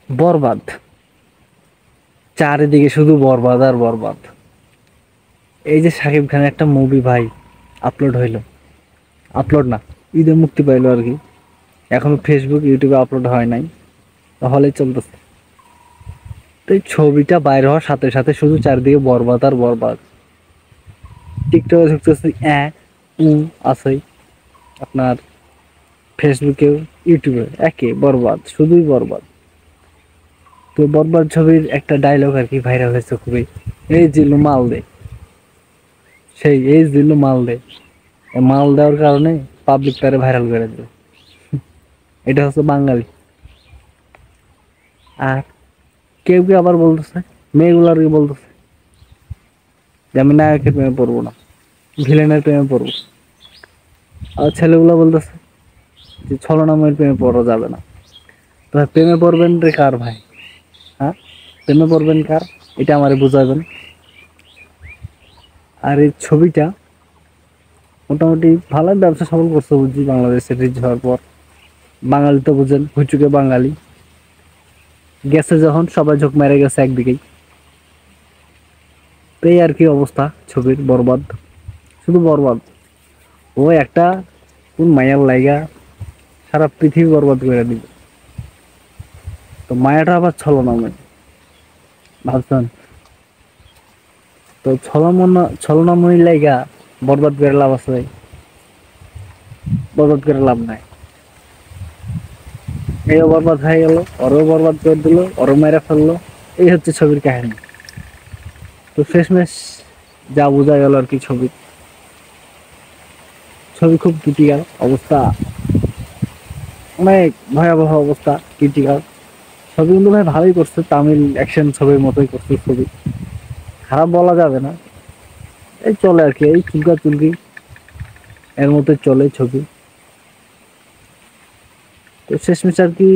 বরবাদ, চারিদিকে শুধু বরবাদ আর বরবাদ। এই যে শাকিব খানের একটা মুভি ভাই আপলোড হইলো, আপলোড না, ঈদে মুক্তি পাইলো আর কি, এখনো ফেসবুক ইউটিউবে আপলোড হয় নাই, হলে চলতেছে। তো এই ছবিটা বাইর হওয়ার সাথে সাথে শুধু চারিদিকে বরবাদ আর বরবাদ। টিকটকে ঢুকতেছি উ আছেই, আপনার ফেসবুকেও ইউটিউবে একে বরবাদ, শুধুই বরবাদ। তো বরবাদ ছবির একটা ডায়লগ আর কি ভাইরাল হয়েছে খুবই, এই জিল্লু মাল দে, সেই এই জিল্লু মাল দে। এই মাল দেওয়ার কারণে পাবলিক তারে ভাইরাল করে দিল। এটা হচ্ছে বাঙালি। আর কেউ কেউ আবার বলতেছে, মেয়েগুলার বলতেছে যে আমি নায়কের প্রেমে পড়বো না, ভিলেনের প্রেমে পড়বো। আর ছেলেগুলা বলতেছে যে ছলনাময়ের প্রেমে পড়া যাবে না। তো ভাই প্রেমে পড়বেন রে কার ভাই? হ্যাঁ, প্রেমে পড়বেন কার, এটা আমারে বুঝাবেন। আর এই ছবিটা মোটামুটি ভালো ব্যবসা সফল করছে বুঝছি, বাংলাদেশের রিচ হওয়ার পর। বাঙালি তো বুঝেন, হুচুকে বাঙালি, গেছে যখন সবাই ঝোঁক মেরে গেছে একদিকেই। তো এই আর কি অবস্থা ছবির, বরবাদ, শুধু বরবাদ। ও একটা কোন মায়ার লাইগা সারা পৃথিবী বরবাদ করে দিবে। তো মায়াটা আবার ছলনাময়, ভাবছেন? তো ছলনাময়ী লাইগা বরবাদ করে লাভ আছে? বরবাদ করে লাভ নাই। এও বরবাদ হয়ে গেল, ওরও বরবাদ করে দিল, ওরও মেরে ফেললো। এই হচ্ছে ছবির কাহিনী। তো শেষমেশ যা বোঝা গেল আর কি, ছবি ছবি খুব ক্রিটিক্যাল অবস্থা, অনেক ভয়াবহ অবস্থা, ক্রিটিক্যাল। ছবি কিন্তু ভাই ভালোই করছে, তামিল অ্যাকশন ছবির মতোই করছে ছবি, খারাপ বলা যাবে না। এই চলে আর কি, এই চুলকা চুলকি এর মধ্যে চলে ছবি। তো শেষমেশ আর কি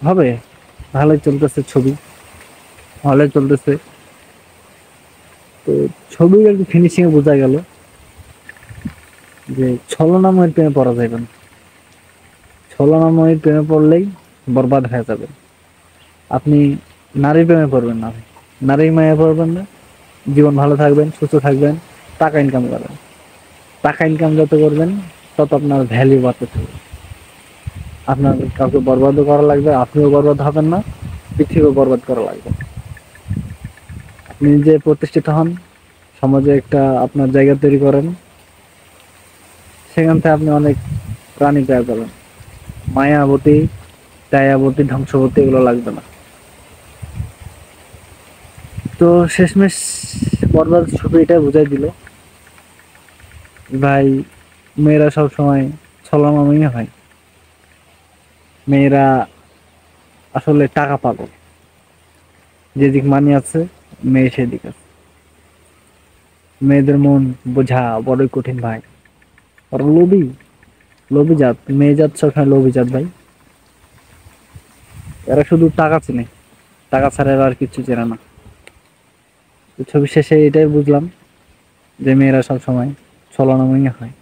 হবে, ভালোই চলতেছে ছবি, ভালোই চলতেছে। তো ছবির আর কি ফিনিশিং এ বোঝা গেল যে ছলনাময়ের প্রেমে পড়া যাবে না, ছলনাময়ের প্রেমে পড়লেই বরবাদ হয়ে যাবে। আপনি নারীর প্রেমে পড়বেন না, নারীর মায়া পড়বেন না, জীবন ভালো থাকবেন, সুস্থ থাকবেন, টাকা ইনকাম করবেন। টাকা ইনকাম যত করবেন তত আপনার ভ্যালু বাড়তে থাকবে। আপনার কাউকে বরবাদও করা লাগবে, আপনিও বরবাদ হবেন না, পৃথিবীও বরবাদ করা লাগবে না। আপনি নিজে প্রতিষ্ঠিত হন, সমাজে একটা আপনার জায়গা তৈরি করেন, সেখান থেকে আপনি অনেক প্রাণী পেয়ে যাবেন। মায়াবতী, দয়াবতী, ধ্বংসবতী এগুলো লাগবে না। তো শেষমেশ বরবাদ ছবি এটাই বুঝাই দিল ভাই, মেয়েরা সব সময় ছলনাময়ী হয়। মেয়েরা আসলে টাকা পাগল, যেদিক মানি আছে মেয়ে সেদিক আছে। মেয়েদের মন বোঝা বড়ই কঠিন ভাই, ওরা লোভী, লোভী জাত, মেয়ে জাত সবসময় লোভী জাত ভাই। এরা শুধু টাকা চেনে, টাকা ছাড়া এরা আর কিছু চেনে না। তো ছবি শেষে এটাই বুঝলাম যে মেয়েরা সবসময় ছলনাময়ী হয়।